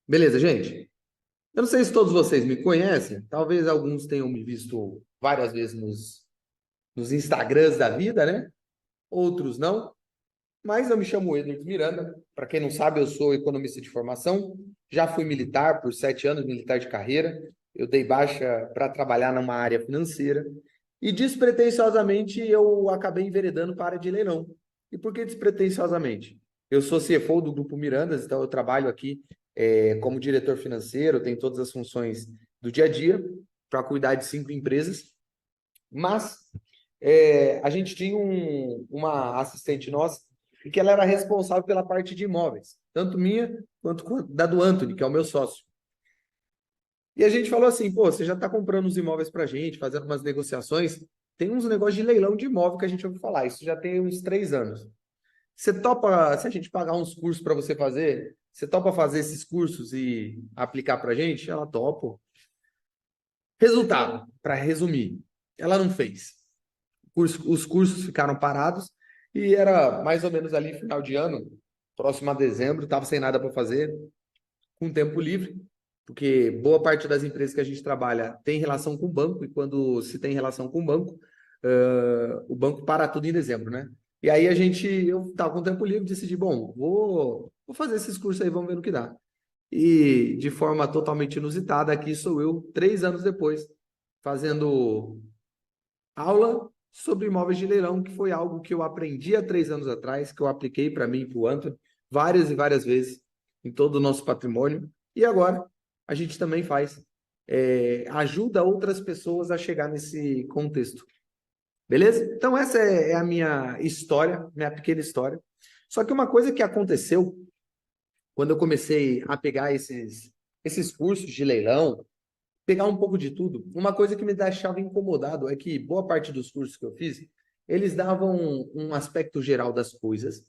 Beleza, gente? Eu não sei se todos vocês me conhecem, talvez alguns tenham me visto várias vezes nos Instagrams da vida, né? Outros não, mas eu me chamo Edward Miranda. Para quem não sabe, eu sou economista de formação, já fui militar por 7 anos, militar de carreira. Eu dei baixa para trabalhar numa área financeira e despretensiosamente eu acabei enveredando para a área de leilão. E por que despretensiosamente? Eu sou CFO do Grupo Mirandas, então eu trabalho aqui como diretor financeiro, tenho todas as funções do dia a dia para cuidar de 5 empresas, mas a gente tinha uma assistente nossa e que ela era responsável pela parte de imóveis, tanto minha quanto da do Anthony, que é o meu sócio. E a gente falou assim, pô, você já está comprando os imóveis para a gente, fazendo umas negociações, tem uns negócios de leilão de imóvel que a gente ouviu falar, isso já tem uns 3 anos. Você topa, se a gente pagar uns cursos para você fazer, você topa fazer esses cursos e aplicar para a gente? Ela topa. Resultado, para resumir, ela não fez. Os cursos ficaram parados e era mais ou menos ali final de ano, próximo a dezembro, estava sem nada para fazer, com tempo livre, porque boa parte das empresas que a gente trabalha tem relação com o banco, e quando se tem relação com o banco, o banco para tudo em dezembro, né? E aí eu estava com tempo livre, decidi, bom, vou fazer esses cursos aí, vamos ver no que dá. E de forma totalmente inusitada, aqui sou eu, 3 anos depois, fazendo aula sobre imóveis de leilão, que foi algo que eu aprendi há 3 anos atrás, que eu apliquei para mim e para o Antônio várias e várias vezes em todo o nosso patrimônio. E agora a gente também faz, ajuda outras pessoas a chegar nesse contexto. Beleza? Então, essa é a minha história, minha pequena história. Só que uma coisa que aconteceu quando eu comecei a pegar esses cursos de leilão, pegar um pouco de tudo. Uma coisa que me deixava incomodado é que boa parte dos cursos que eu fiz, eles davam um aspecto geral das coisas,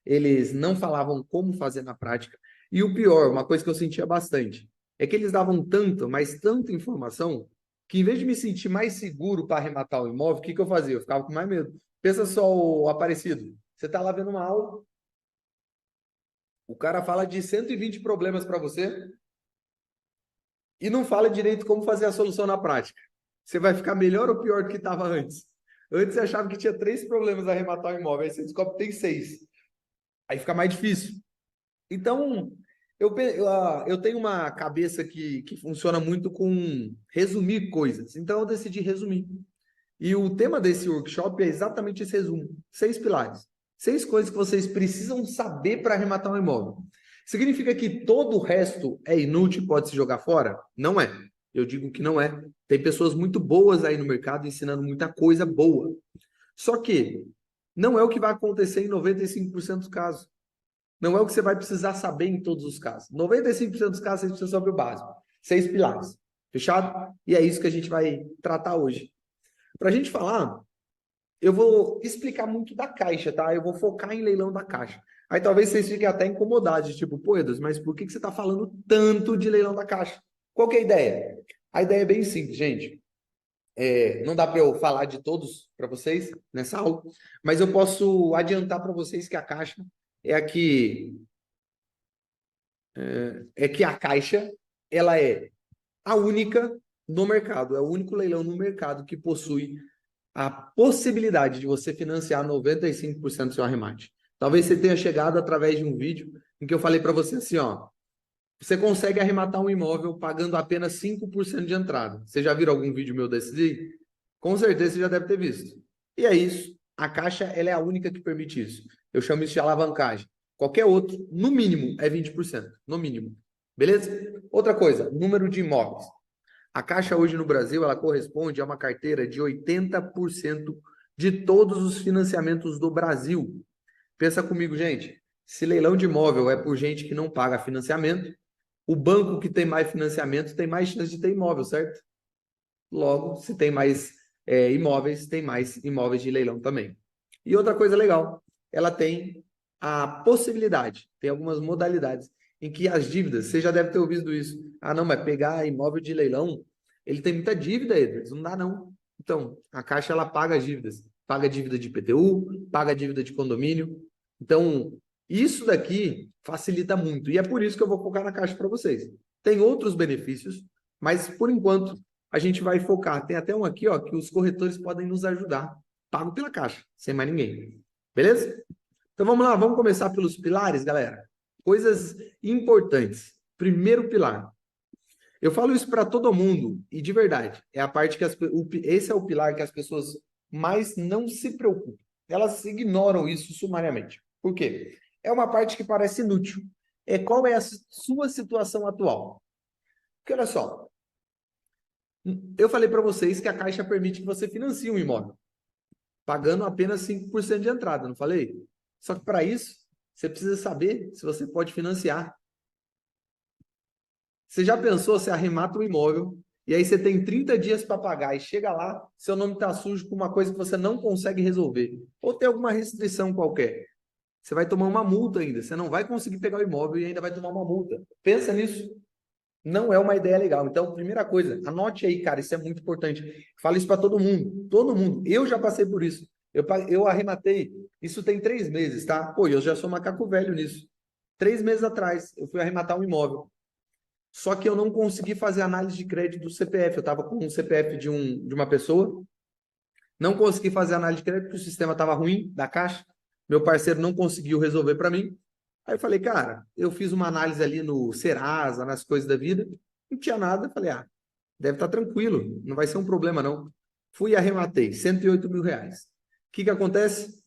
eles não falavam como fazer na prática. E o pior, uma coisa que eu sentia bastante, é que eles davam tanto, mas tanta informação, que em vez de me sentir mais seguro para arrematar o imóvel, o que que eu fazia? Eu ficava com mais medo. Pensa só o Aparecido. Você está lá vendo uma aula, o cara fala de 120 problemas para você, e não fala direito como fazer a solução na prática. Você vai ficar melhor ou pior do que estava antes? Antes você achava que tinha 3 problemas a arrematar o imóvel, aí você descobre que tem 6. Aí fica mais difícil. Então, eu tenho uma cabeça que funciona muito com resumir coisas. Então, eu decidi resumir. E o tema desse workshop é exatamente esse resumo: 6 pilares. 6 coisas que vocês precisam saber para arrematar um imóvel. Significa que todo o resto é inútil e pode se jogar fora? Não é. Eu digo que não é. Tem pessoas muito boas aí no mercado ensinando muita coisa boa. Só que não é o que vai acontecer em 95% dos casos. Não é o que você vai precisar saber em todos os casos. 95% dos casos você precisa saber o básico. 6 pilares. Fechado? E é isso que a gente vai tratar hoje. Para a gente falar, eu vou explicar muito da Caixa, tá? Eu vou focar em leilão da Caixa. Aí talvez vocês fiquem até incomodados, tipo, pô, Edu, mas por que você está falando tanto de leilão da Caixa? Qual que é a ideia? A ideia é bem simples, gente. Não dá para eu falar de todos para vocês nessa aula, mas eu posso adiantar para vocês que a Caixa é a que é que a Caixa ela é a única no mercado, é o único leilão no mercado que possui a possibilidade de você financiar 95% do seu arremate. Talvez você tenha chegado através de um vídeo em que eu falei para você assim, ó, você consegue arrematar um imóvel pagando apenas 5% de entrada. Você já viu algum vídeo meu desse aí? Com certeza você já deve ter visto. E é isso. A Caixa ela é a única que permite isso. Eu chamo isso de alavancagem. Qualquer outro, no mínimo, é 20%. No mínimo. Beleza? Outra coisa, número de imóveis. A Caixa hoje no Brasil, ela corresponde a uma carteira de 80% de todos os financiamentos do Brasil. Pensa comigo, gente. Se leilão de imóvel é por gente que não paga financiamento, o banco que tem mais financiamento tem mais chance de ter imóvel, certo? Logo, se tem mais imóveis, tem mais imóveis de leilão também. E outra coisa legal, ela tem a possibilidade, tem algumas modalidades em que as dívidas, você já deve ter ouvido isso. Ah, não, mas pegar imóvel de leilão, ele tem muita dívida, Edwards, não dá não. Então, a Caixa ela paga as dívidas, paga dívida de IPTU, paga dívida de condomínio. Então, Isso daqui facilita muito. E é por isso que eu vou focar na Caixa para vocês. Tem outros benefícios, mas por enquanto a gente vai focar. Tem até um aqui, ó, que os corretores podem nos ajudar. Pago pela Caixa, sem mais ninguém. Beleza? Então vamos lá, vamos começar pelos pilares, galera. Coisas importantes. Primeiro pilar. Eu falo isso para todo mundo e de verdade, é a parte que esse é o pilar que as pessoas mais não se preocupam. Elas ignoram isso sumariamente. Por quê? É uma parte que parece inútil. É qual é a sua situação atual? Porque olha só, eu falei para vocês que a Caixa permite que você financie um imóvel, pagando apenas 5% de entrada, não falei? Só que para isso, você precisa saber se você pode financiar. Você já pensou, você arremata o imóvel e aí você tem 30 dias para pagar e chega lá, seu nome está sujo com uma coisa que você não consegue resolver, ou tem alguma restrição qualquer. Você vai tomar uma multa ainda, você não vai conseguir pegar o imóvel e ainda vai tomar uma multa. Pensa nisso. Não é uma ideia legal. Então, primeira coisa, anote aí, cara, isso é muito importante. Fala isso para todo mundo. Todo mundo. Eu já passei por isso. Eu arrematei. Isso tem 3 meses, tá? Pô, eu já sou macaco velho nisso. 3 meses atrás, eu fui arrematar um imóvel. Só que eu não consegui fazer análise de crédito do CPF. Eu estava com um CPF de uma pessoa. Não consegui fazer análise de crédito porque o sistema estava ruim da Caixa. Meu parceiro não conseguiu resolver para mim. Aí eu falei, cara, eu fiz uma análise ali no Serasa, nas coisas da vida, não tinha nada. Falei, deve estar tranquilo, não vai ser um problema não. Fui e arrematei, 108 mil reais. O que acontece?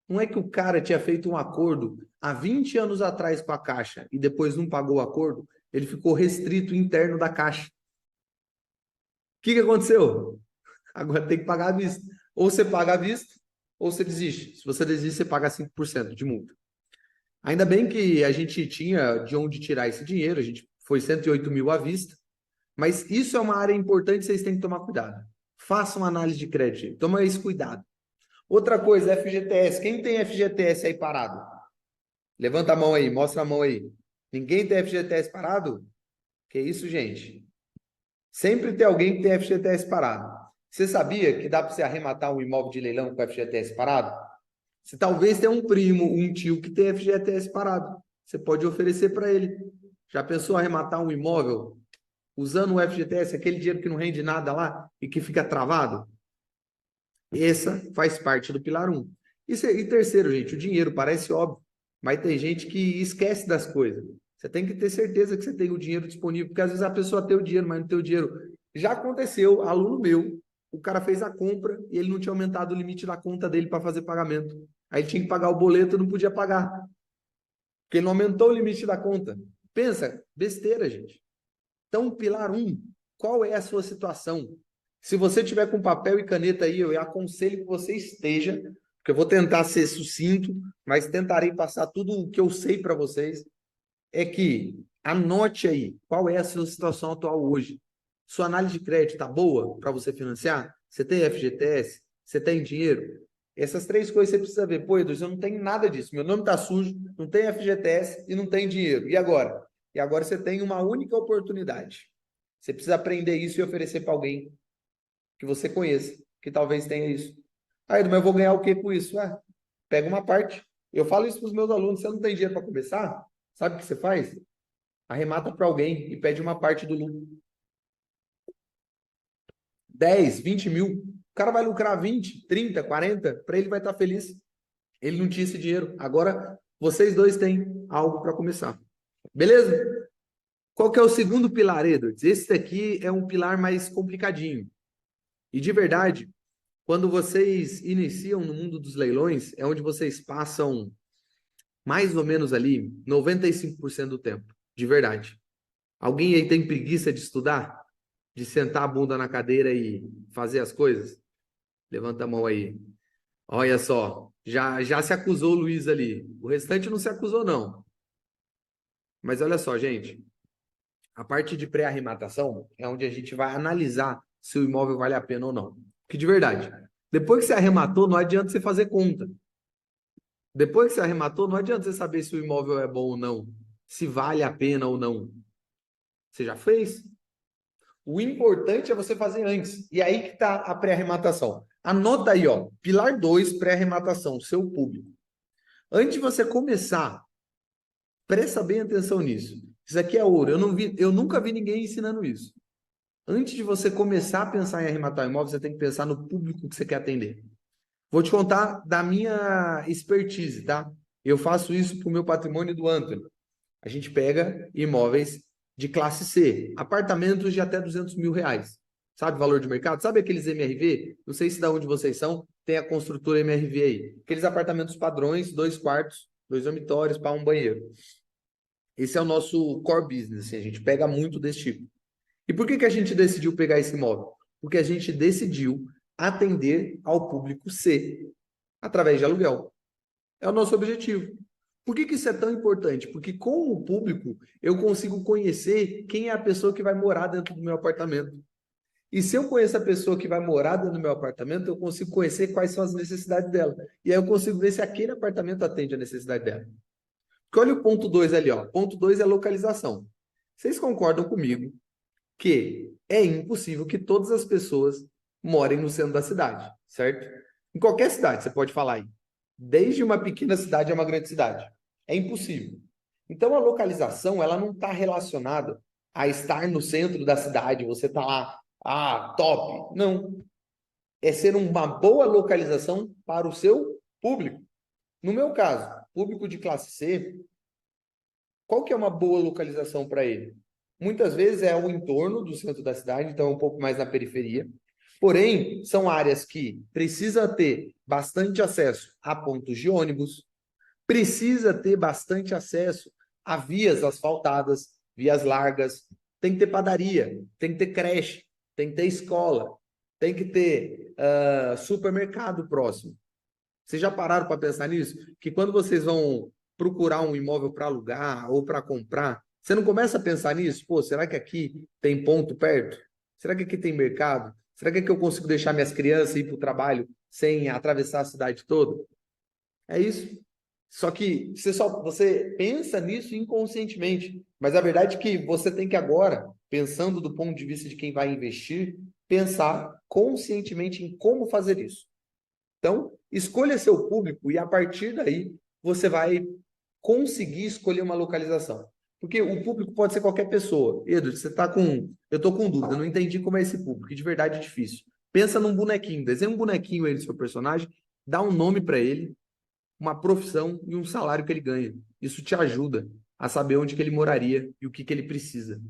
Não é que o cara tinha feito um acordo há 20 anos atrás com a Caixa e depois não pagou o acordo, ele ficou restrito interno da Caixa. O que aconteceu? Agora tem que pagar à vista. Ou você paga à vista, ou você desiste. Se você desiste, você paga 5% de multa. Ainda bem que a gente tinha de onde tirar esse dinheiro, a gente foi 108 mil à vista, mas isso é uma área importante, vocês têm que tomar cuidado. Façam análise de crédito, toma esse cuidado. Outra coisa, FGTS. Quem tem FGTS aí parado? Levanta a mão aí, mostra a mão aí. Ninguém tem FGTS parado? Que isso, gente? Sempre tem alguém que tem FGTS parado. Você sabia que dá para você arrematar um imóvel de leilão com FGTS parado? Você talvez tenha um primo, um tio que tem FGTS parado. Você pode oferecer para ele. Já pensou arrematar um imóvel usando o FGTS, aquele dinheiro que não rende nada lá e que fica travado? Essa faz parte do pilar 1. E terceiro, gente, o dinheiro parece óbvio, mas tem gente que esquece das coisas. Você tem que ter certeza que você tem o dinheiro disponível, porque às vezes a pessoa tem o dinheiro, mas não tem o dinheiro. Já aconteceu, aluno meu, o cara fez a compra e ele não tinha aumentado o limite da conta dele para fazer pagamento. Aí ele tinha que pagar o boleto e não podia pagar, porque ele não aumentou o limite da conta. Pensa, besteira, gente. Então, pilar 1, qual é a sua situação? Se você tiver com papel e caneta aí, eu aconselho que você esteja, porque eu vou tentar ser sucinto, mas tentarei passar tudo o que eu sei para vocês. É que anote aí qual é a sua situação atual hoje. Sua análise de crédito está boa para você financiar? Você tem FGTS? Você tem dinheiro? Essas 3 coisas você precisa ver. Pô, Edu, eu não tenho nada disso. Meu nome está sujo, não tem FGTS e não tem dinheiro. E agora? E agora você tem uma única oportunidade. Você precisa aprender isso e oferecer para alguém que você conheça, que talvez tenha isso. Edu, mas eu vou ganhar o que com isso? Pega uma parte. Eu falo isso para os meus alunos. Você não tem dinheiro para começar? Sabe o que você faz? Arremata para alguém e pede uma parte do lucro. 10, 20 mil. O cara vai lucrar 20, 30, 40, para ele vai estar feliz. Ele não tinha esse dinheiro. Agora, vocês dois têm algo para começar. Beleza? Qual que é o segundo pilar, Edwards? Esse daqui é um pilar mais complicadinho. E de verdade, quando vocês iniciam no mundo dos leilões, é onde vocês passam mais ou menos ali 95% do tempo. De verdade. Alguém aí tem preguiça de estudar? De sentar a bunda na cadeira e fazer as coisas? Levanta a mão aí. Olha só, já se acusou o Luiz ali. O restante não se acusou, não. Mas olha só, gente. A parte de pré-arrematação é onde a gente vai analisar se o imóvel vale a pena ou não. Porque de verdade, depois que você arrematou, não adianta você fazer conta. Depois que você arrematou, não adianta você saber se o imóvel é bom ou não, se vale a pena ou não. Você já fez? O importante é você fazer antes. E aí que está a pré-arrematação. Anota aí, ó, pilar 2, pré-arrematação, seu público. Antes de você começar, presta bem atenção nisso. Isso aqui é ouro. Eu nunca vi ninguém ensinando isso. Antes de você começar a pensar em arrematar um imóvel, você tem que pensar no público que você quer atender. Vou te contar da minha expertise, tá? Eu faço isso para o meu patrimônio do Antônio. A gente pega imóveis de classe C, apartamentos de até R$ 200 mil. Sabe o valor de mercado? Sabe aqueles MRV? Não sei se da onde vocês são, tem a construtora MRV aí. Aqueles apartamentos padrões, 2 quartos, 2 dormitórios, para um banheiro. Esse é o nosso core business, assim, a gente pega muito desse tipo. E por que que a gente decidiu pegar esse imóvel? Porque a gente decidiu atender ao público C através de aluguel. É o nosso objetivo. Por que que isso é tão importante? Porque com o público eu consigo conhecer quem é a pessoa que vai morar dentro do meu apartamento. E se eu conheço a pessoa que vai morar dentro do meu apartamento, eu consigo conhecer quais são as necessidades dela. E aí eu consigo ver se aquele apartamento atende a necessidade dela. Porque olha o ponto 2 ali, ó. Ponto 2 é localização. Vocês concordam comigo que é impossível que todas as pessoas morem no centro da cidade, certo? Em qualquer cidade, você pode falar aí. Desde uma pequena cidade a uma grande cidade. É impossível. Então, a localização, ela não está relacionada a estar no centro da cidade, você está lá, top. Não. É ser uma boa localização para o seu público. No meu caso, público de classe C, qual que é uma boa localização para ele? Muitas vezes é o entorno do centro da cidade, então é um pouco mais na periferia. Porém, são áreas que precisa ter bastante acesso a pontos de ônibus, precisa ter bastante acesso a vias asfaltadas, vias largas, tem que ter padaria, tem que ter creche, tem que ter escola, tem que ter supermercado próximo. Vocês já pararam para pensar nisso? Que quando vocês vão procurar um imóvel para alugar ou para comprar, você não começa a pensar nisso? Pô, será que aqui tem ponto perto? Será que aqui tem mercado? Será que aqui eu consigo deixar minhas crianças ir para o trabalho sem atravessar a cidade toda? É isso. Só que você pensa nisso inconscientemente, mas a verdade é que você tem que agora, pensando do ponto de vista de quem vai investir, pensar conscientemente em como fazer isso. Então, escolha seu público e a partir daí você vai conseguir escolher uma localização. Porque o público pode ser qualquer pessoa. Edu, você está com. Eu estou com dúvida, não entendi como é esse público, que de verdade é difícil. Pensa num bonequinho, desenha um bonequinho aí do seu personagem, dá um nome para ele, uma profissão e um salário que ele ganha. Isso te ajuda a saber onde que ele moraria e o que que ele precisa.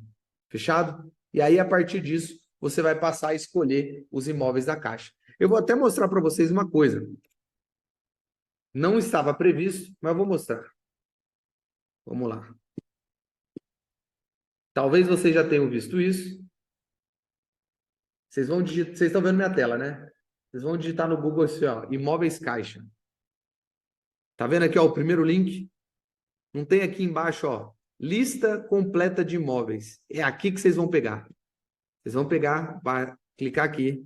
Fechado? E aí, a partir disso, você vai passar a escolher os imóveis da Caixa. Eu vou até mostrar para vocês uma coisa. Não estava previsto, mas eu vou mostrar. Vamos lá. Talvez vocês já tenham visto isso. Vocês estão vendo minha tela, né? Vocês vão digitar no Google assim, ó, imóveis Caixa. Tá vendo aqui, ó, o primeiro link? Não tem aqui embaixo, ó, lista completa de imóveis. É aqui que vocês vão pegar. Vocês vão pegar, vai clicar aqui.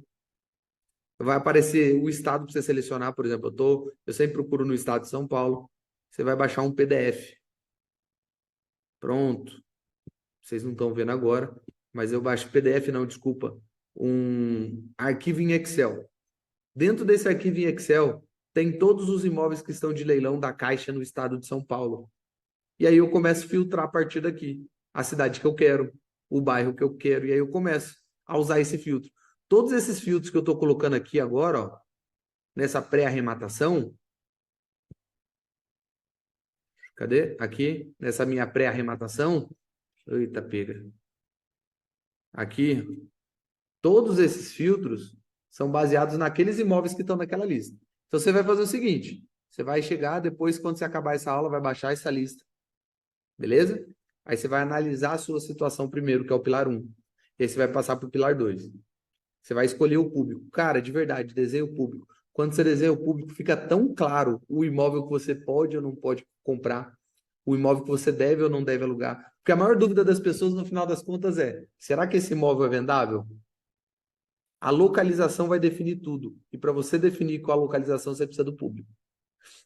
Vai aparecer o estado para você selecionar, por exemplo, eu sempre procuro no estado de São Paulo. Você vai baixar um PDF. Pronto. Vocês não estão vendo agora, mas eu baixo PDF, não, desculpa, um arquivo em Excel. Dentro desse arquivo em Excel, tem todos os imóveis que estão de leilão da Caixa no estado de São Paulo. E aí eu começo a filtrar a partir daqui a cidade que eu quero, o bairro que eu quero, e aí eu começo a usar esse filtro. Todos esses filtros que eu estou colocando aqui agora, ó, nessa pré-arrematação, cadê? Aqui, nessa minha pré-arrematação, eita, pega. Aqui, todos esses filtros são baseados naqueles imóveis que estão naquela lista. Então você vai fazer o seguinte: você vai chegar depois, quando você acabar essa aula, vai baixar essa lista. Beleza? Aí você vai analisar a sua situação primeiro, que é o pilar 1. E aí você vai passar para o pilar 2. Você vai escolher o público. Cara, de verdade, desenha o público. Quando você desenha o público, fica tão claro o imóvel que você pode ou não pode comprar, o imóvel que você deve ou não deve alugar. Porque a maior dúvida das pessoas, no final das contas, é: será que esse imóvel é vendável? A localização vai definir tudo. E para você definir qual a localização, você precisa do público.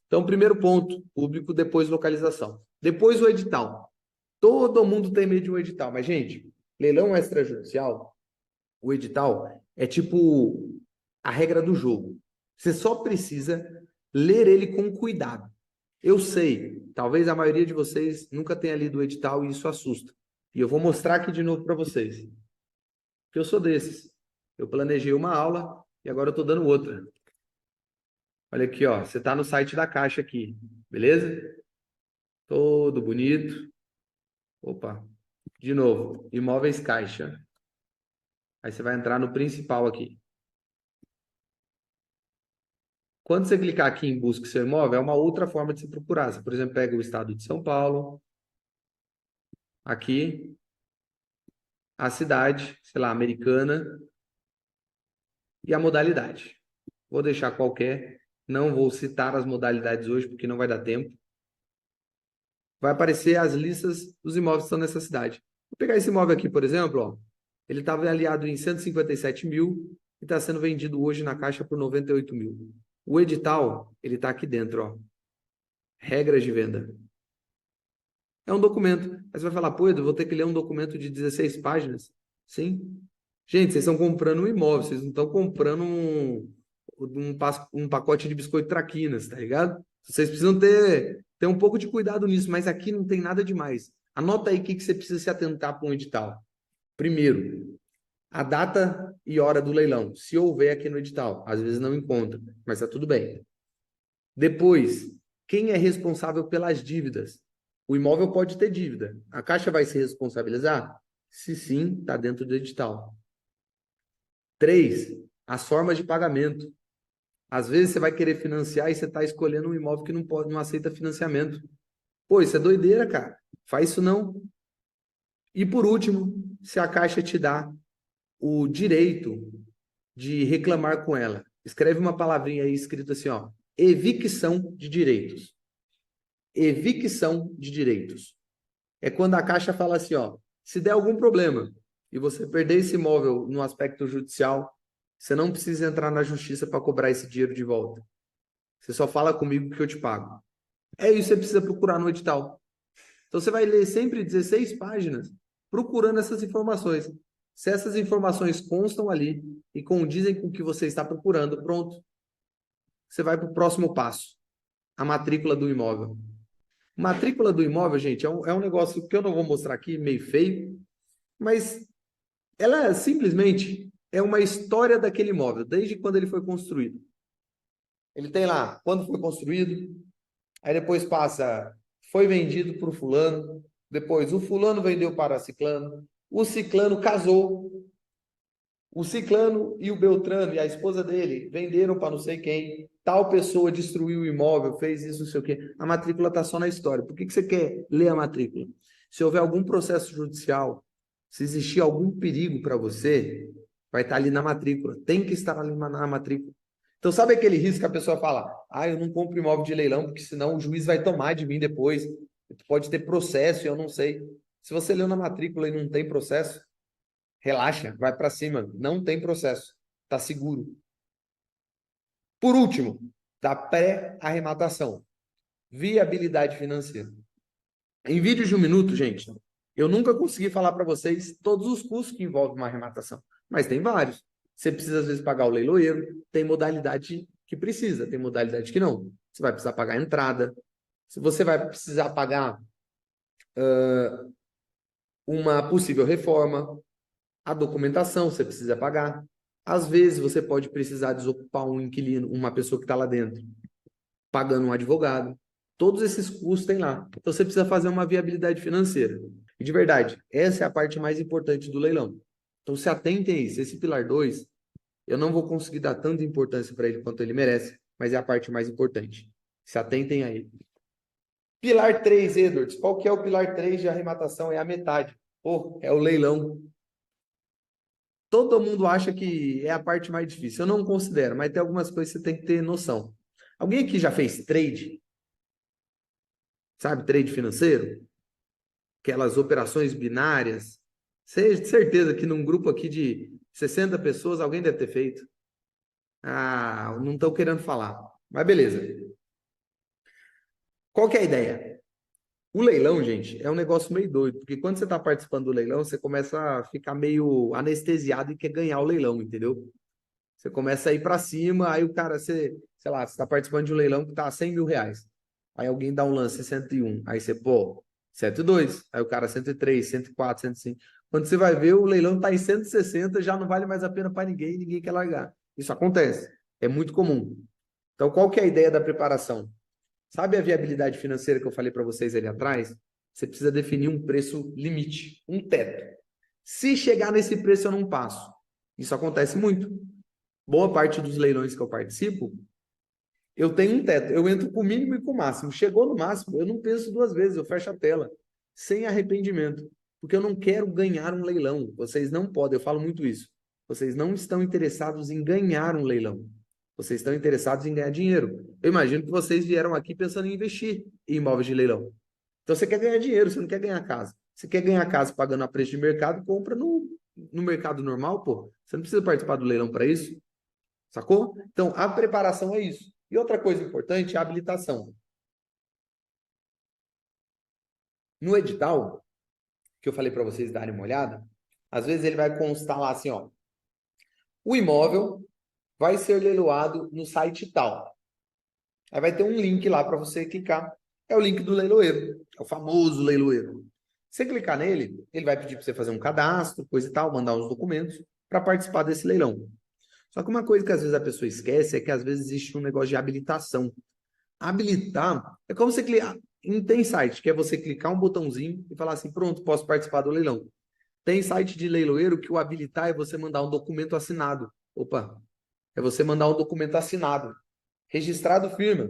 Então, primeiro ponto, público, depois localização. Depois o edital. Todo mundo tem medo de um edital, mas, gente, leilão extrajudicial, o edital é tipo a regra do jogo. Você só precisa ler ele com cuidado. Eu sei, talvez a maioria de vocês nunca tenha lido o edital e isso assusta. E eu vou mostrar aqui de novo para vocês. Porque eu sou desses. Eu planejei uma aula e agora eu estou dando outra. Olha aqui, ó. Você está no site da Caixa aqui, beleza? Todo bonito. Opa. De novo, Imóveis Caixa. Aí você vai entrar no principal aqui. Quando você clicar aqui em Busque seu imóvel, é uma outra forma de se procurar. Você, por exemplo, pega o estado de São Paulo, aqui, a cidade, sei lá, Americana, e a modalidade. Vou deixar qualquer, não vou citar as modalidades hoje, porque não vai dar tempo. Vai aparecer as listas dos imóveis que estão nessa cidade. Vou pegar esse imóvel aqui, por exemplo, ó. Ele estava avaliado em 157 mil e está sendo vendido hoje na Caixa por 98 mil. O edital, ele está aqui dentro, ó. Regras de venda. É um documento. Aí você vai falar, pô, eu vou ter que ler um documento de 16 páginas. Sim. Gente, vocês estão comprando um imóvel, vocês não estão comprando um pacote de biscoito traquinas, tá ligado? Vocês precisam ter um pouco de cuidado nisso, mas aqui não tem nada demais. Anota aí o que você precisa se atentar para um edital. Primeiro, a data e hora do leilão, se houver aqui no edital. Às vezes não encontra, mas está tudo bem. Depois, quem é responsável pelas dívidas? O imóvel pode ter dívida. A Caixa vai se responsabilizar? Se sim, está dentro do edital. 3, as formas de pagamento. Às vezes você vai querer financiar e você está escolhendo um imóvel que não aceita financiamento. Pô, isso é doideira, cara. Faz isso não. E por último, se a Caixa te dá o direito de reclamar com ela. Escreve uma palavrinha aí escrita assim, ó. Evicção de direitos. Evicção de direitos. É quando a Caixa fala assim, ó, se der algum problema e você perder esse imóvel no aspecto judicial, você não precisa entrar na justiça para cobrar esse dinheiro de volta. Você só fala comigo que eu te pago. É isso que você precisa procurar no edital. Então você vai ler sempre 16 páginas procurando essas informações. Se essas informações constam ali e condizem com o que você está procurando, pronto. Você vai para o próximo passo, a matrícula do imóvel. Matrícula do imóvel, gente, é um negócio que eu não vou mostrar aqui, meio feio, mas ela simplesmente é uma história daquele imóvel, desde quando ele foi construído. Ele tem lá quando foi construído, aí depois passa, foi vendido para o fulano, depois o fulano vendeu para ciclano, o ciclano casou, o ciclano e o Beltrano e a esposa dele venderam para não sei quem, tal pessoa destruiu o imóvel, fez isso, não sei o quê. A matrícula está só na história. Por que você quer ler a matrícula? Se houver algum processo judicial, se existir algum perigo para você, vai estar ali na matrícula. Tem que estar ali na matrícula. Então, sabe aquele risco que a pessoa fala, eu não compro imóvel de leilão, porque senão o juiz vai tomar de mim depois. Pode ter processo e eu não sei. Se você leu na matrícula e não tem processo, relaxa, vai para cima, não tem processo, tá seguro. Por último, da pré-arrematação, viabilidade financeira. Em vídeos de 1 minuto, gente, eu nunca consegui falar para vocês todos os custos que envolvem uma arrematação, mas tem vários. Você precisa, às vezes, pagar o leiloeiro, tem modalidade que precisa, tem modalidade que não. Você vai precisar pagar a entrada, se você vai precisar pagar uma possível reforma, a documentação você precisa pagar. Às vezes você pode precisar desocupar um inquilino, uma pessoa que está lá dentro, pagando um advogado. Todos esses custos tem lá. Então você precisa fazer uma viabilidade financeira. E de verdade, essa é a parte mais importante do leilão. Então se atentem a isso. Esse pilar 2, eu não vou conseguir dar tanta importância para ele quanto ele merece, mas é a parte mais importante. Se atentem a ele. Pilar 3, Edwards. Qual que é o pilar 3 de arrematação? É a metade. Pô, é o leilão. Todo mundo acha que é a parte mais difícil. Eu não considero, mas tem algumas coisas que você tem que ter noção. Alguém aqui já fez trade? Sabe, trade financeiro? Aquelas operações binárias? Certeza que num grupo aqui de 60 pessoas, alguém deve ter feito. Não estou querendo falar. Mas beleza. Qual que é a ideia? O leilão, gente, é um negócio meio doido, porque quando você está participando do leilão, você começa a ficar meio anestesiado e quer ganhar o leilão, entendeu? Você começa a ir para cima, aí o cara, sei lá, você está participando de um leilão que está a 100 mil reais. Aí alguém dá um lance 101. Aí você, pô, 102. Aí o cara 103, 104, 105. Quando você vai ver, o leilão está em 160, já não vale mais a pena para ninguém, ninguém quer largar. Isso acontece. É muito comum. Então, qual que é a ideia da preparação? Sabe a viabilidade financeira que eu falei para vocês ali atrás? Você precisa definir um preço limite, um teto. Se chegar nesse preço, eu não passo. Isso acontece muito. Boa parte dos leilões que eu participo, eu tenho um teto. Eu entro com o mínimo e com o máximo. Chegou no máximo, eu não penso duas vezes, eu fecho a tela. Sem arrependimento. Porque eu não quero ganhar um leilão. Vocês não podem, eu falo muito isso. Vocês não estão interessados em ganhar um leilão. Vocês estão interessados em ganhar dinheiro. Eu imagino que vocês vieram aqui pensando em investir em imóveis de leilão. Então você quer ganhar dinheiro, você não quer ganhar casa. Você quer ganhar casa pagando a preço de mercado, compra no mercado normal, pô. Você não precisa participar do leilão para isso, sacou? Então a preparação é isso. E outra coisa importante é a habilitação. No edital, que eu falei para vocês darem uma olhada, às vezes ele vai constar lá assim, ó. O imóvel vai ser leiloado no site tal. Aí vai ter um link lá para você clicar. É o link do leiloeiro, é o famoso leiloeiro. Você clicar nele, ele vai pedir para você fazer um cadastro, coisa e tal, mandar uns documentos para participar desse leilão. Só que uma coisa que às vezes a pessoa esquece é que às vezes existe um negócio de habilitação. Habilitar é como você clicar. Não tem site, que é você clicar um botãozinho e falar assim: pronto, posso participar do leilão. Tem site de leiloeiro que o habilitar é você mandar um documento assinado. Opa, é você mandar um documento assinado. Registrado firma.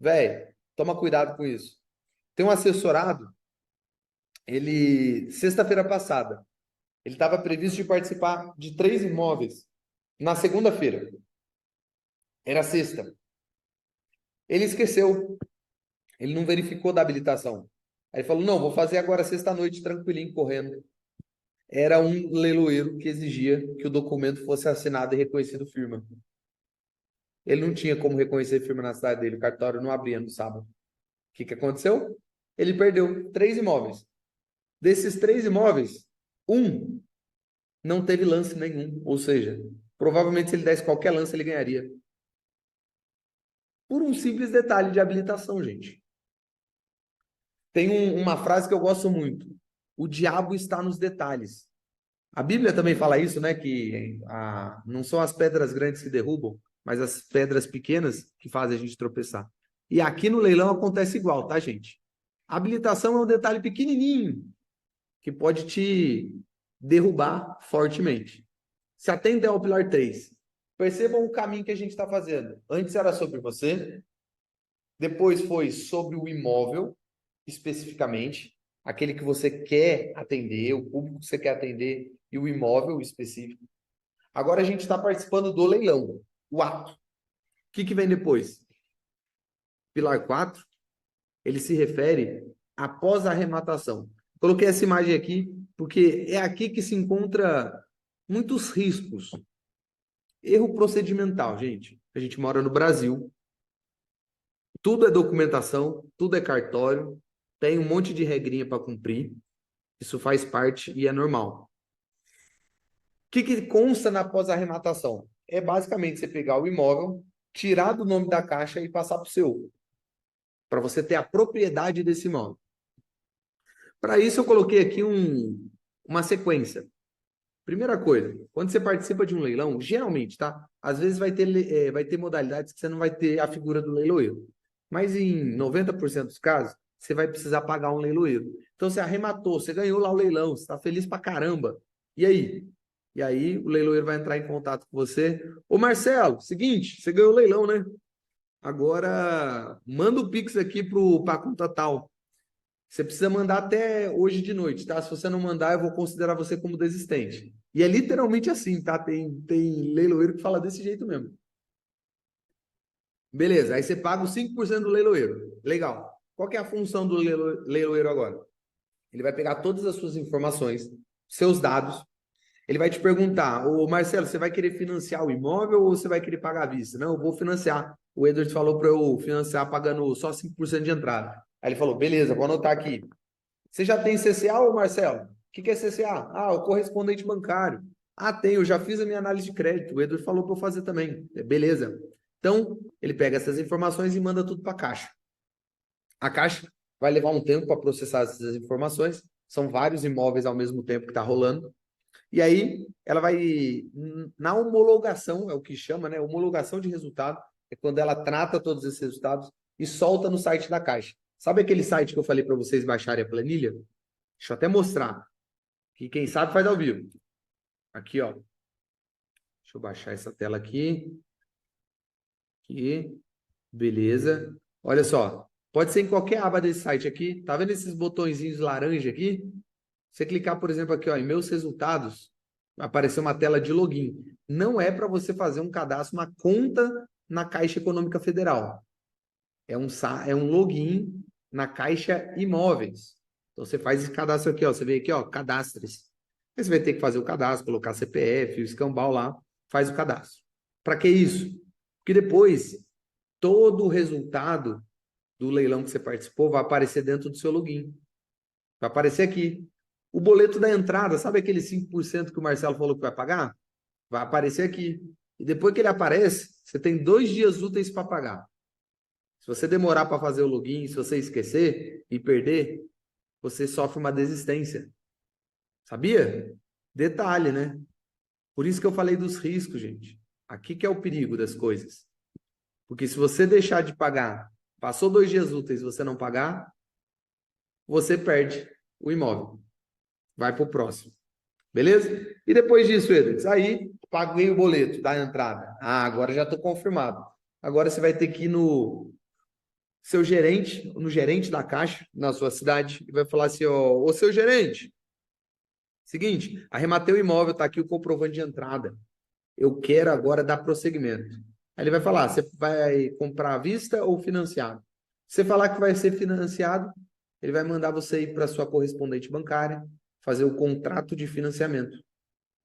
Véi, toma cuidado com isso. Tem um assessorado, ele, sexta-feira passada, ele estava previsto de participar de 3 imóveis na segunda-feira. Era sexta. Ele esqueceu. Ele não verificou da habilitação. Aí ele falou: não, vou fazer agora sexta-noite, tranquilinho, correndo. Era um leiloeiro que exigia que o documento fosse assinado e reconhecido firma. Ele não tinha como reconhecer firma na cidade dele, o cartório não abria no sábado. O que aconteceu? Ele perdeu 3 imóveis. Desses 3 imóveis, um não teve lance nenhum. Ou seja, provavelmente se ele desse qualquer lance, ele ganharia. Por um simples detalhe de habilitação, gente. Tem uma frase que eu gosto muito. O diabo está nos detalhes. A Bíblia também fala isso, né? Que não são as pedras grandes que derrubam, mas as pedras pequenas que fazem a gente tropeçar. E aqui no leilão acontece igual, tá, gente? A habilitação é um detalhe pequenininho que pode te derrubar fortemente. Se atenta ao pilar 3. Percebam o caminho que a gente está fazendo. Antes era sobre você, depois foi sobre o imóvel, especificamente, aquele que você quer atender, o público que você quer atender e o imóvel específico. Agora a gente está participando do leilão, o ato. O que vem depois? Pilar 4, ele se refere após a arrematação. Coloquei essa imagem aqui porque é aqui que se encontra muitos riscos. Erro procedimental, gente. A gente mora no Brasil. Tudo é documentação, tudo é cartório, tem um monte de regrinha para cumprir. Isso faz parte e é normal. O que consta na pós-arrematação? É basicamente você pegar o imóvel, tirar do nome da caixa e passar para o seu, para você ter a propriedade desse imóvel. Para isso, eu coloquei aqui uma sequência. Primeira coisa, quando você participa de um leilão, geralmente, tá? Às vezes vai ter modalidades que você não vai ter a figura do leiloeiro. Mas em 90% dos casos, você vai precisar pagar um leiloeiro. Então, você arrematou, você ganhou lá o leilão, você está feliz pra caramba. E aí? E aí, o leiloeiro vai entrar em contato com você. Ô, Marcelo, seguinte, você ganhou o leilão, né? Agora, manda o Pix aqui para a conta tal. Você precisa mandar até hoje de noite, tá? Se você não mandar, eu vou considerar você como desistente. E é literalmente assim, tá? Tem leiloeiro que fala desse jeito mesmo. Beleza, aí você paga os 5% do leiloeiro. Legal. Qual que é a função do leiloeiro agora? Ele vai pegar todas as suas informações, seus dados. Ele vai te perguntar: ô Marcelo, você vai querer financiar o imóvel ou você vai querer pagar à vista? Não, eu vou financiar. O Edward falou para eu financiar pagando só 5% de entrada. Aí ele falou: beleza, vou anotar aqui. Você já tem CCA, ô Marcelo? O que é CCA? Ah, o correspondente bancário. Ah, tenho, já fiz a minha análise de crédito. O Edward falou para eu fazer também. Beleza. Então, ele pega essas informações e manda tudo para a caixa. A Caixa vai levar um tempo para processar essas informações, são vários imóveis ao mesmo tempo que está rolando, e aí ela vai, na homologação, é o que chama, né? Homologação de resultado, é quando ela trata todos esses resultados e solta no site da Caixa. Sabe aquele site que eu falei para vocês baixarem a planilha? Deixa eu até mostrar, que quem sabe faz ao vivo. Aqui, ó. Deixa eu baixar essa tela aqui. Aqui. Beleza. Olha só. Pode ser em qualquer aba desse site aqui. Tá vendo esses botõezinhos laranja aqui? Você clicar, por exemplo, aqui, ó, em meus resultados, vai aparecer uma tela de login. Não é para você fazer um cadastro, uma conta na Caixa Econômica Federal. É um login na Caixa Imóveis. Então você faz esse cadastro aqui, ó. Você vê aqui, ó, cadastre-se. Aí você vai ter que fazer o cadastro, colocar CPF, o escambau lá, faz o cadastro. Para que isso? Porque depois todo o resultado do leilão que você participou vai aparecer dentro do seu login. Vai aparecer aqui. O boleto da entrada, sabe aquele 5% que o Marcelo falou que vai pagar? Vai aparecer aqui. E depois que ele aparece, você tem 2 dias úteis para pagar. Se você demorar para fazer o login, se você esquecer e perder, você sofre uma desistência. Sabia? Detalhe, né? Por isso que eu falei dos riscos, gente. Aqui que é o perigo das coisas. Porque se você deixar de pagar, passou 2 dias úteis e você não pagar, você perde o imóvel. Vai para o próximo. Beleza? E depois disso, Edwards, aí paguei o boleto da entrada. Ah, agora já estou confirmado. Agora você vai ter que ir no seu gerente, no gerente da Caixa, na sua cidade, e vai falar assim, ó, ô seu gerente, seguinte, arrematei o imóvel, tá aqui o comprovante de entrada. Eu quero agora dar prosseguimento. Aí ele vai falar, você vai comprar à vista ou financiado? Se você falar que vai ser financiado, ele vai mandar você ir para sua correspondente bancária, fazer o contrato de financiamento.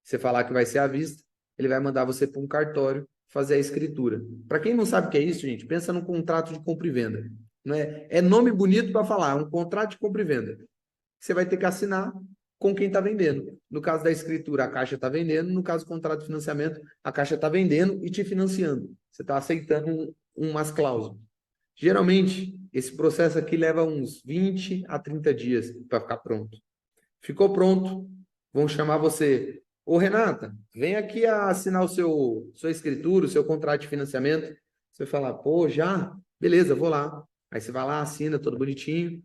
Se você falar que vai ser à vista, ele vai mandar você para um cartório fazer a escritura. Para quem não sabe o que é isso, gente, pensa num contrato de compra e venda. Não é? É nome bonito para falar, é um contrato de compra e venda. Você vai ter que assinar com quem está vendendo. No caso da escritura, a Caixa está vendendo. No caso do contrato de financiamento, a Caixa está vendendo e te financiando. Você está aceitando umas cláusulas. Geralmente, esse processo aqui leva uns 20 a 30 dias para ficar pronto. Ficou pronto, vão chamar você. Ô, Renata, vem aqui assinar sua escritura, o seu contrato de financiamento. Você fala, pô, já? Beleza, vou lá. Aí você vai lá, assina, tudo bonitinho.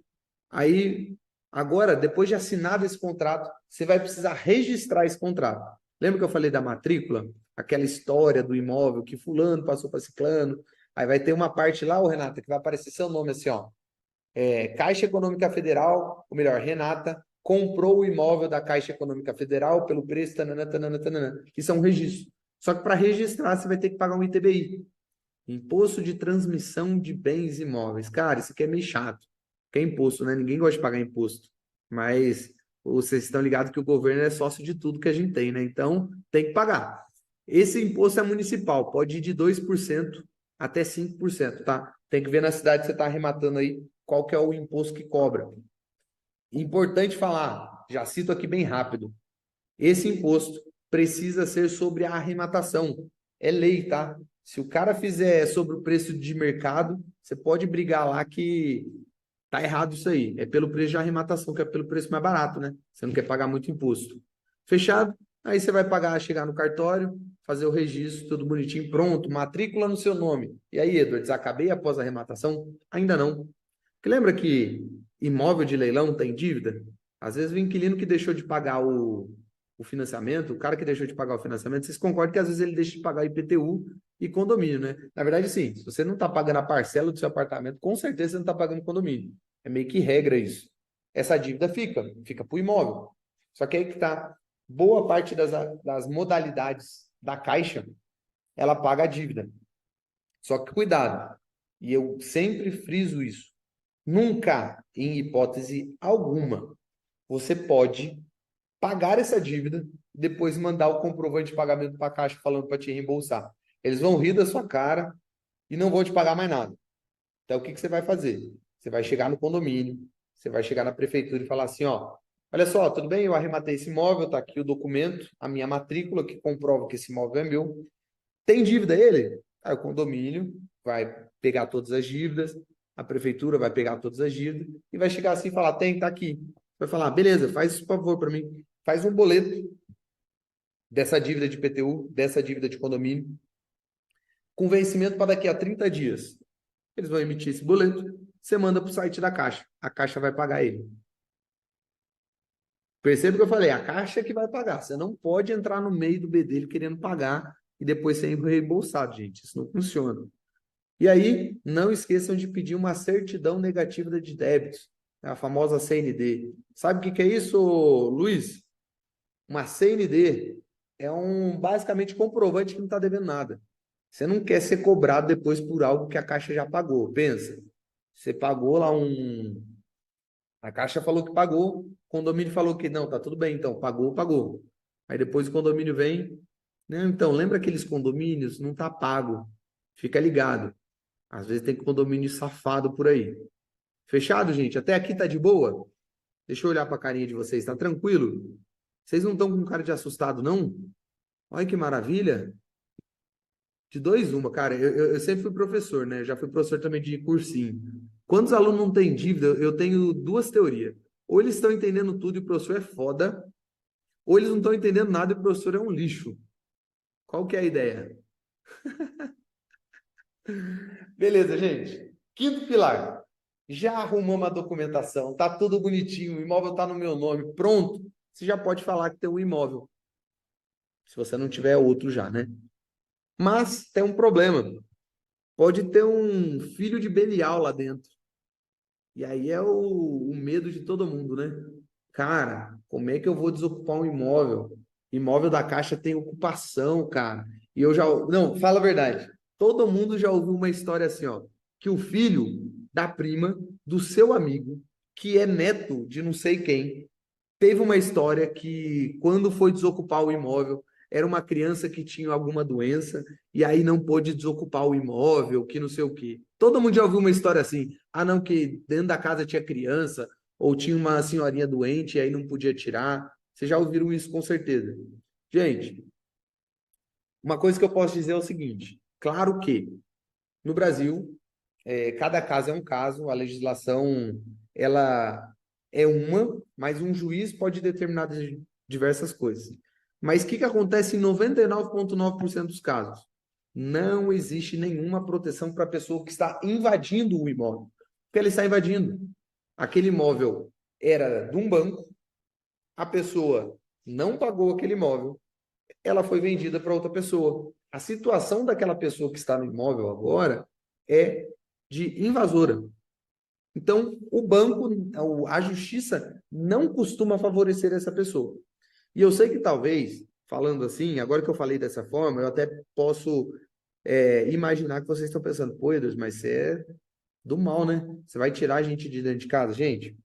Aí, agora, depois de assinado esse contrato, você vai precisar registrar esse contrato. Lembra que eu falei da matrícula? Aquela história do imóvel que fulano passou para ciclano. Aí vai ter uma parte lá, ô Renata, que vai aparecer seu nome assim, ó. Caixa Econômica Federal, ou melhor, Renata, comprou o imóvel da Caixa Econômica Federal pelo preço, tanana, tanana, tanana. Isso é um registro. Só que para registrar, você vai ter que pagar um ITBI. Imposto de Transmissão de Bens Imóveis. Cara, isso aqui é meio chato. Que é imposto, né? Ninguém gosta de pagar imposto. Mas vocês estão ligados que o governo é sócio de tudo que a gente tem, né? Então, tem que pagar. Esse imposto é municipal, pode ir de 2% até 5%, tá? Tem que ver na cidade que você está arrematando aí qual que é o imposto que cobra. Importante falar, já cito aqui bem rápido. Esse imposto precisa ser sobre a arrematação. É lei, tá? Se o cara fizer sobre o preço de mercado, você pode brigar lá que tá errado isso aí. É pelo preço de arrematação, que é pelo preço mais barato, né? Você não quer pagar muito imposto. Fechado? Aí você vai pagar, chegar no cartório, fazer o registro, tudo bonitinho, pronto, matrícula no seu nome. E aí, Edwards, acabei após a arrematação? Ainda não. Porque lembra que imóvel de leilão tem dívida? Às vezes o inquilino que deixou de pagar o financiamento, o cara que deixou de pagar o financiamento, vocês concordam que às vezes ele deixa de pagar IPTU e condomínio, né? Na verdade, sim, se você não está pagando a parcela do seu apartamento, com certeza você não está pagando condomínio. É meio que regra isso. Essa dívida fica para o imóvel. Só que aí que está, boa parte das modalidades da Caixa, ela paga a dívida. Só que cuidado, e eu sempre friso isso, nunca, em hipótese alguma, você pode pagar essa dívida, depois mandar o comprovante de pagamento para a Caixa falando para te reembolsar. Eles vão rir da sua cara e não vão te pagar mais nada. Então, o que você vai fazer? Você vai chegar no condomínio, você vai chegar na prefeitura e falar assim, ó, olha só, tudo bem, eu arrematei esse imóvel, tá aqui o documento, a minha matrícula que comprova que esse imóvel é meu. Tem dívida ele? Aí o condomínio vai pegar todas as dívidas, a prefeitura vai pegar todas as dívidas e vai chegar assim e falar, tá aqui. Vai falar, beleza, faz esse favor para mim. Faz um boleto dessa dívida de IPTU, dessa dívida de condomínio, com vencimento para daqui a 30 dias. Eles vão emitir esse boleto, você manda para o site da Caixa. A Caixa vai pagar ele. Perceba que eu falei, a Caixa é que vai pagar. Você não pode entrar no meio do B dele querendo pagar e depois ser reembolsado, gente. Isso não funciona. E aí, não esqueçam de pedir uma certidão negativa de débitos, a famosa CND. Sabe o que é isso, Luiz? Uma CND é basicamente comprovante que não está devendo nada. Você não quer ser cobrado depois por algo que a Caixa já pagou. Pensa, você pagou lá A Caixa falou que pagou, o condomínio falou que não, tá tudo bem, então, pagou, pagou. Aí depois o condomínio vem, não, então, lembra aqueles condomínios? Não tá pago. Fica ligado. Às vezes tem condomínio safado por aí. Fechado, gente? Até aqui tá de boa? Deixa eu olhar para a carinha de vocês, tá tranquilo? Vocês não estão com cara de assustado, não? Olha que maravilha. De dois, uma, cara. Eu sempre fui professor, né? Já fui professor também de cursinho. Quando os alunos não têm dívida, eu tenho duas teorias. Ou eles estão entendendo tudo e o professor é foda, ou eles não estão entendendo nada e o professor é um lixo. Qual que é a ideia? Beleza, gente. Quinto pilar. Já arrumamos a documentação, tá tudo bonitinho, o imóvel tá no meu nome, pronto. Você já pode falar que tem um imóvel. Se você não tiver outro já, né? Mas tem um problema. Pode ter um filho de Belial lá dentro. E aí é o medo de todo mundo, né? Cara, como é que eu vou desocupar um imóvel? Imóvel da Caixa tem ocupação, cara. E eu já. Não, fala a verdade. Todo mundo já ouviu uma história assim, ó. Que o filho da prima do seu amigo, que é neto de não sei quem, teve uma história que, quando foi desocupar o imóvel, era uma criança que tinha alguma doença e aí não pôde desocupar o imóvel, que não sei o quê. Todo mundo já ouviu uma história assim. Ah, não, que dentro da casa tinha criança ou tinha uma senhorinha doente e aí não podia tirar. Vocês já ouviram isso com certeza. Gente, uma coisa que eu posso dizer é o seguinte: claro que no Brasil, cada caso é um caso, a legislação ela é uma, mas um juiz pode determinar diversas coisas. Mas o que acontece em 99,9% dos casos? Não existe nenhuma proteção para a pessoa que está invadindo o imóvel. Porque ele está invadindo. Aquele imóvel era de um banco, a pessoa não pagou aquele imóvel, ela foi vendida para outra pessoa. A situação daquela pessoa que está no imóvel agora é de invasora. Então, o banco, a justiça não costuma favorecer essa pessoa. E eu sei que talvez, falando assim, agora que eu falei dessa forma, eu até posso imaginar que vocês estão pensando, pô, Edson, mas você é do mal, né? Você vai tirar a gente de dentro de casa? Gente,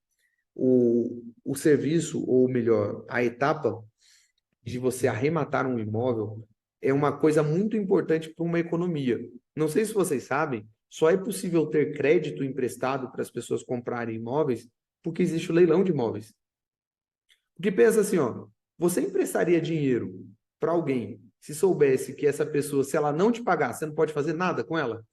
o serviço, ou melhor, a etapa de você arrematar um imóvel é uma coisa muito importante para uma economia. Não sei se vocês sabem, só é possível ter crédito emprestado para as pessoas comprarem imóveis porque existe o leilão de imóveis. Porque pensa assim, ó, você emprestaria dinheiro para alguém se soubesse que essa pessoa, se ela não te pagar, você não pode fazer nada com ela?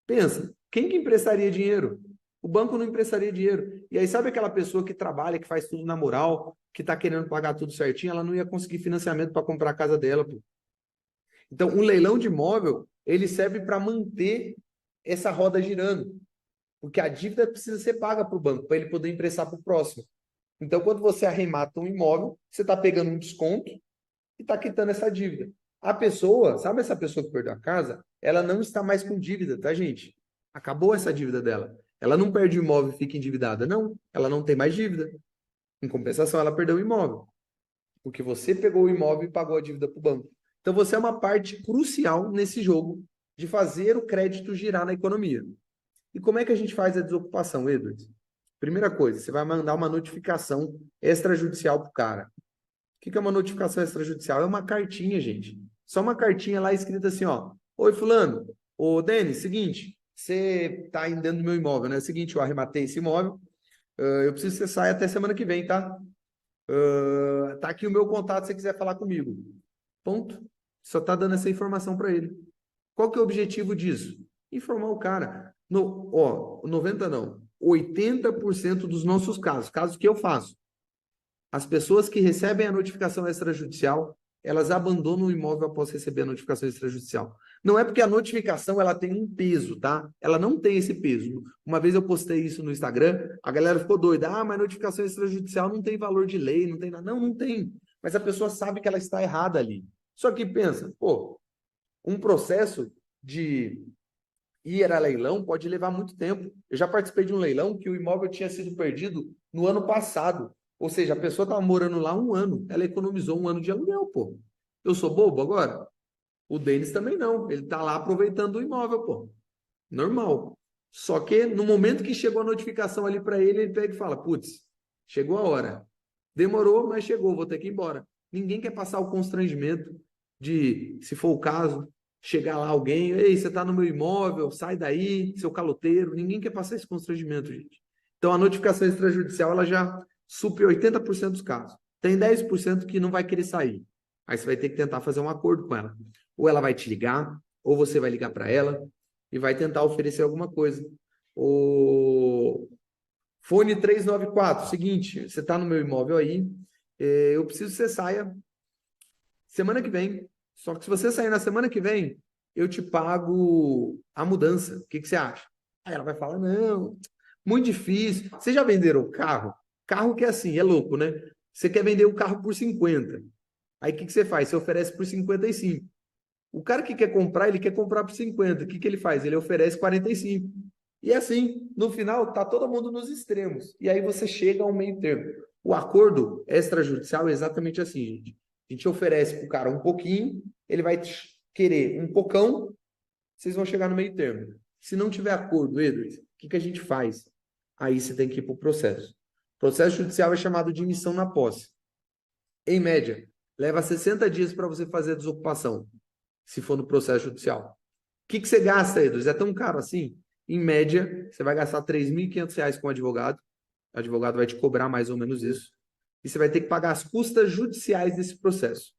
Pensa, quem que emprestaria dinheiro? O banco não emprestaria dinheiro. E aí, sabe aquela pessoa que trabalha, que faz tudo na moral, que está querendo pagar tudo certinho, ela não ia conseguir financiamento para comprar a casa dela, pô. Então, um leilão de imóvel, ele serve para manter essa roda girando. Porque a dívida precisa ser paga para o banco, para ele poder emprestar para o próximo. Então, quando você arremata um imóvel, você está pegando um desconto e está quitando essa dívida. A pessoa, sabe essa pessoa que perdeu a casa? Ela não está mais com dívida, tá, gente? Acabou essa dívida dela. Ela não perde o imóvel e fica endividada. Não, ela não tem mais dívida. Em compensação, ela perdeu o imóvel. Porque você pegou o imóvel e pagou a dívida para o banco. Então, você é uma parte crucial nesse jogo de fazer o crédito girar na economia. E como é que a gente faz a desocupação, Edward? Primeira coisa, você vai mandar uma notificação extrajudicial para o cara. O que é uma notificação extrajudicial? É uma cartinha, gente. Só uma cartinha lá escrita assim, ó. Oi, fulano. Ô, Denis, seguinte, você tá indo dentro do meu imóvel, né? É o seguinte, eu arrematei esse imóvel. Eu preciso que você saia até semana que vem, tá? Tá aqui o meu contato se você quiser falar comigo. Ponto. Só tá dando essa informação para ele. Qual que é o objetivo disso? Informar o cara. 90 não, 80% dos nossos casos, casos que eu faço, as pessoas que recebem a notificação extrajudicial, elas abandonam o imóvel após receber a notificação extrajudicial. Não é porque a notificação ela tem um peso, tá? Ela não tem esse peso. Uma vez eu postei isso no Instagram, a galera ficou doida. Ah, mas notificação extrajudicial não tem valor de lei, não tem nada. Não, não tem. Mas a pessoa sabe que ela está errada ali. Só que pensa, pô, um processo de ir a leilão pode levar muito tempo. Eu já participei de um leilão que o imóvel tinha sido perdido no ano passado. Ou seja, a pessoa estava morando lá um ano, ela economizou um ano de aluguel, pô. Eu sou bobo agora? O Denis também não. Ele está lá aproveitando o imóvel, pô. Normal. Só que no momento que chegou a notificação ali para ele, ele pega e fala: putz, chegou a hora. Demorou, mas chegou, vou ter que ir embora. Ninguém quer passar o constrangimento de, se for o caso, chegar lá alguém, ei, você está no meu imóvel, sai daí, seu caloteiro. Ninguém quer passar esse constrangimento, gente. Então a notificação extrajudicial ela já supre 80% dos casos. Tem 10% que não vai querer sair. Aí você vai ter que tentar fazer um acordo com ela. Ou ela vai te ligar, ou você vai ligar para ela e vai tentar oferecer alguma coisa. O fone 394, seguinte, você está no meu imóvel aí, eu preciso que você saia semana que vem. Só que se você sair na semana que vem, eu te pago a mudança. O que que você acha? Aí ela vai falar, não, muito difícil. Vocês já venderam o carro? Carro que é assim, é louco, né? Você quer vender o carro por 50. Aí o que que você faz? Você oferece por 55. O cara que quer comprar, ele quer comprar por 50. O que que ele faz? Ele oferece 45. E assim, no final, tá todo mundo nos extremos. E aí você chega ao meio termo. O acordo extrajudicial é exatamente assim, gente. A gente oferece para o cara um pouquinho, ele vai querer um pocão, vocês vão chegar no meio termo. Se não tiver acordo, Edward, o que que a gente faz? Aí você tem que ir para o processo. O processo judicial é chamado de emissão na posse. Em média, leva 60 dias para você fazer a desocupação, se for no processo judicial. O que que você gasta, Edward? É tão caro assim? Em média, você vai gastar R$ 3.500 com o advogado. O advogado vai te cobrar mais ou menos isso. E você vai ter que pagar as custas judiciais desse processo,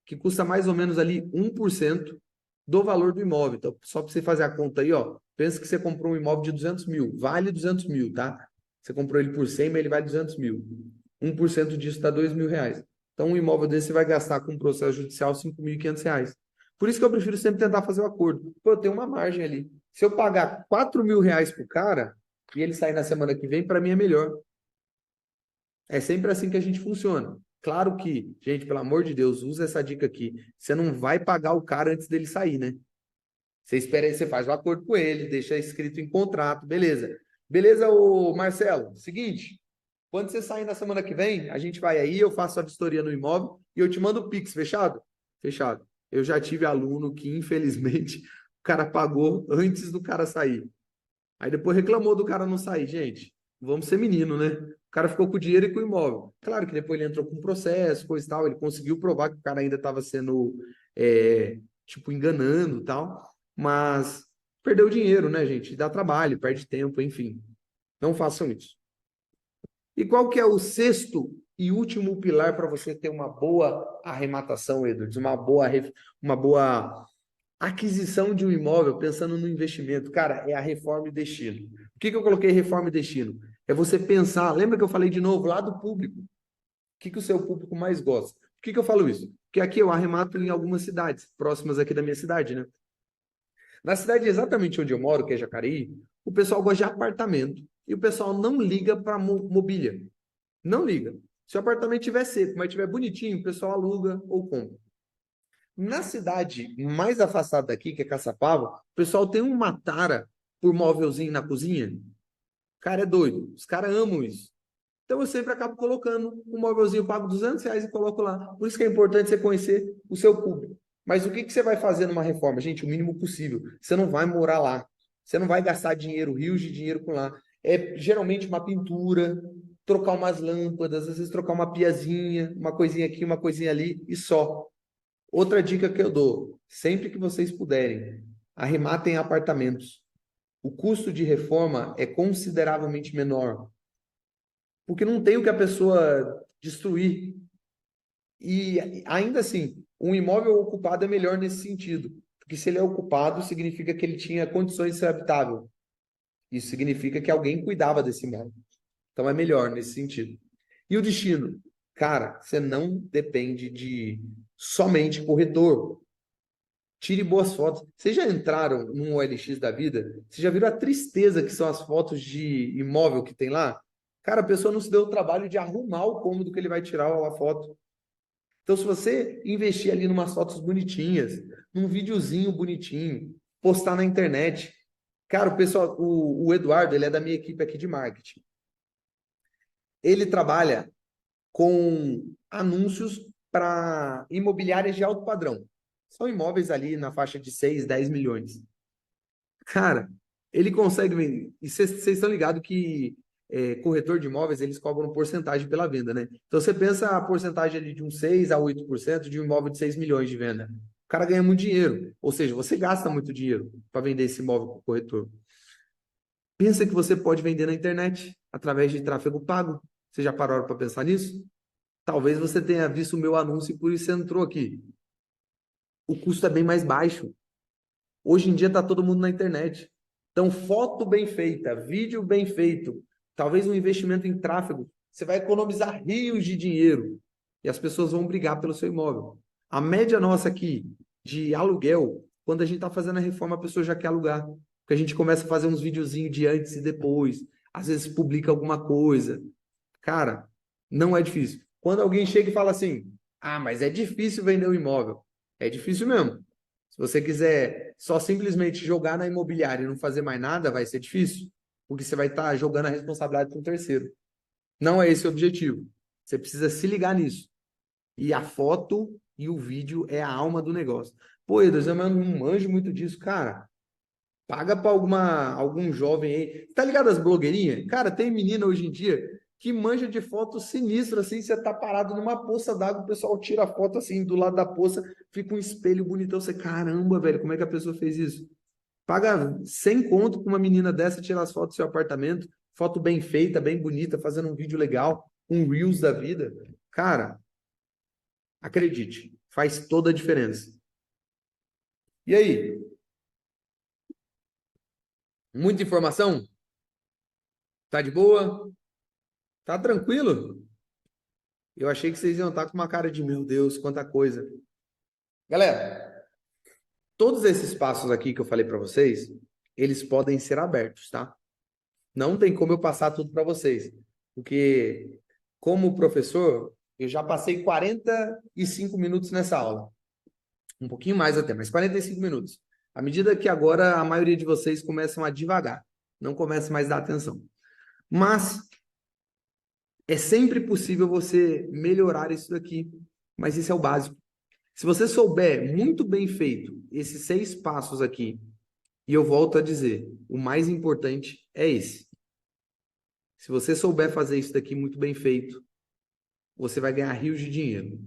que custa mais ou menos ali 1% do valor do imóvel. Então, só para você fazer a conta aí, ó, pensa que você comprou um imóvel de 200 mil, vale 200 mil, tá? Você comprou ele por 100, mas ele vale 200 mil. 1% disso dá R$ 2.000. Então, um imóvel desse você vai gastar com um processo judicial R$ 5.500. Por isso que eu prefiro sempre tentar fazer o acordo. Pô, eu tenho uma margem ali. Se eu pagar R$ 4.000 pro cara e ele sair na semana que vem, para mim é melhor. É sempre assim que a gente funciona. Claro que, gente, pelo amor de Deus, usa essa dica aqui. Você não vai pagar o cara antes dele sair, né? Você espera aí, você faz o acordo com ele, deixa escrito em contrato, beleza. Beleza, ô Marcelo? Seguinte, quando você sair na semana que vem, a gente vai aí, eu faço a vistoria no imóvel e eu te mando o Pix, fechado? Fechado. Eu já tive aluno que, infelizmente, o cara pagou antes do cara sair. Aí depois reclamou do cara não sair. Gente, vamos ser menino, né? O cara ficou com o dinheiro e com o imóvel. Claro que depois ele entrou com processo, coisa e tal. Ele conseguiu provar que o cara ainda estava sendo, tipo, enganando e tal. Mas perdeu dinheiro, né, gente? Dá trabalho, perde tempo, enfim. Não façam isso. E qual que é o sexto e último pilar para você ter uma boa arrematação, Edwards? Uma boa aquisição de um imóvel pensando no investimento, cara, é a reforma e destino. Por que que eu coloquei reforma e destino? É você pensar, lembra que eu falei de novo lá do público? O que que o seu público mais gosta? Por que que eu falo isso? Porque aqui eu arremato em algumas cidades, próximas aqui da minha cidade, né? Na cidade exatamente onde eu moro, que é Jacareí, o pessoal gosta de apartamento e o pessoal não liga para mobília. Não liga. Se o apartamento estiver seco, mas estiver bonitinho, o pessoal aluga ou compra. Na cidade mais afastada daqui, que é Caçapava, o pessoal tem uma tara por móvelzinho na cozinha. Cara, é doido. Os caras amam isso. Então eu sempre acabo colocando um móvelzinho, eu pago R$ 200 e coloco lá. Por isso que é importante você conhecer o seu público. Mas o que que você vai fazer numa reforma? Gente, o mínimo possível. Você não vai morar lá. Você não vai gastar dinheiro, rios de dinheiro com lá. É geralmente uma pintura, trocar umas lâmpadas, às vezes trocar uma piazinha, uma coisinha aqui, uma coisinha ali e só. Outra dica que eu dou, sempre que vocês puderem, arrematem apartamentos. O custo de reforma é consideravelmente menor, porque não tem o que a pessoa destruir. E ainda assim, um imóvel ocupado é melhor nesse sentido, porque se ele é ocupado, significa que ele tinha condições de ser habitável. Isso significa que alguém cuidava desse imóvel. Então é melhor nesse sentido. E o destino? Cara, você não depende de somente corretor. Tire boas fotos. Vocês já entraram num OLX da vida? Vocês já viram a tristeza que são as fotos de imóvel que tem lá? Cara, a pessoa não se deu o trabalho de arrumar o cômodo que ele vai tirar a foto. Então, se você investir ali numas fotos bonitinhas, num videozinho bonitinho, postar na internet. Cara, o pessoal, o Eduardo, ele é da minha equipe aqui de marketing. Ele trabalha com anúncios para imobiliárias de alto padrão. São imóveis ali na faixa de 6, 10 milhões. Cara, ele consegue vender. E vocês estão ligados que corretor de imóveis, eles cobram porcentagem pela venda, né? Então você pensa a porcentagem ali de uns 6 a 8% de um imóvel de 6 milhões de venda. O cara ganha muito dinheiro. Ou seja, você gasta muito dinheiro para vender esse imóvel para o corretor. Pensa que você pode vender na internet através de tráfego pago. Você já parou para pensar nisso? Talvez você tenha visto o meu anúncio e por isso você entrou aqui. O custo é bem mais baixo. Hoje em dia está todo mundo na internet. Então, foto bem feita, vídeo bem feito, talvez um investimento em tráfego, você vai economizar rios de dinheiro e as pessoas vão brigar pelo seu imóvel. A média nossa aqui de aluguel, quando a gente está fazendo a reforma, a pessoa já quer alugar. Porque a gente começa a fazer uns videozinhos de antes e depois, às vezes publica alguma coisa. Cara, não é difícil. Quando alguém chega e fala assim, ah, mas é difícil vender um imóvel. É difícil mesmo. Se você quiser só simplesmente jogar na imobiliária e não fazer mais nada, vai ser difícil, porque você vai estar jogando a responsabilidade para um terceiro. Não é esse o objetivo. Você precisa se ligar nisso. E a foto e o vídeo é a alma do negócio. Pô, Edas, eu não manjo muito disso. Cara, paga para algum jovem aí. Tá ligado as blogueirinhas? Cara, tem menina hoje em dia que manja de foto sinistra, assim, você tá parado numa poça d'água, o pessoal tira a foto assim, do lado da poça, fica um espelho bonitão. Você, caramba, velho, como é que a pessoa fez isso? Paga 100 conto pra uma menina dessa tirar as fotos do seu apartamento, foto bem feita, bem bonita, fazendo um vídeo legal, um Reels da vida. Cara, acredite, faz toda a diferença. E aí? Muita informação? Tá de boa? Tá tranquilo? Eu achei que vocês iam estar com uma cara de, meu Deus, quanta coisa. Galera, todos esses passos aqui que eu falei para vocês, eles podem ser abertos, tá? Não tem como eu passar tudo para vocês, porque como professor, eu já passei 45 minutos nessa aula. Um pouquinho mais até, mas 45 minutos. À medida que agora a maioria de vocês começam a devagar, não começa mais a dar atenção. Mas é sempre possível você melhorar isso daqui, mas isso é o básico. Se você souber muito bem feito esses 6 passos aqui, e eu volto a dizer, o mais importante é esse. Se você souber fazer isso daqui muito bem feito, você vai ganhar rios de dinheiro.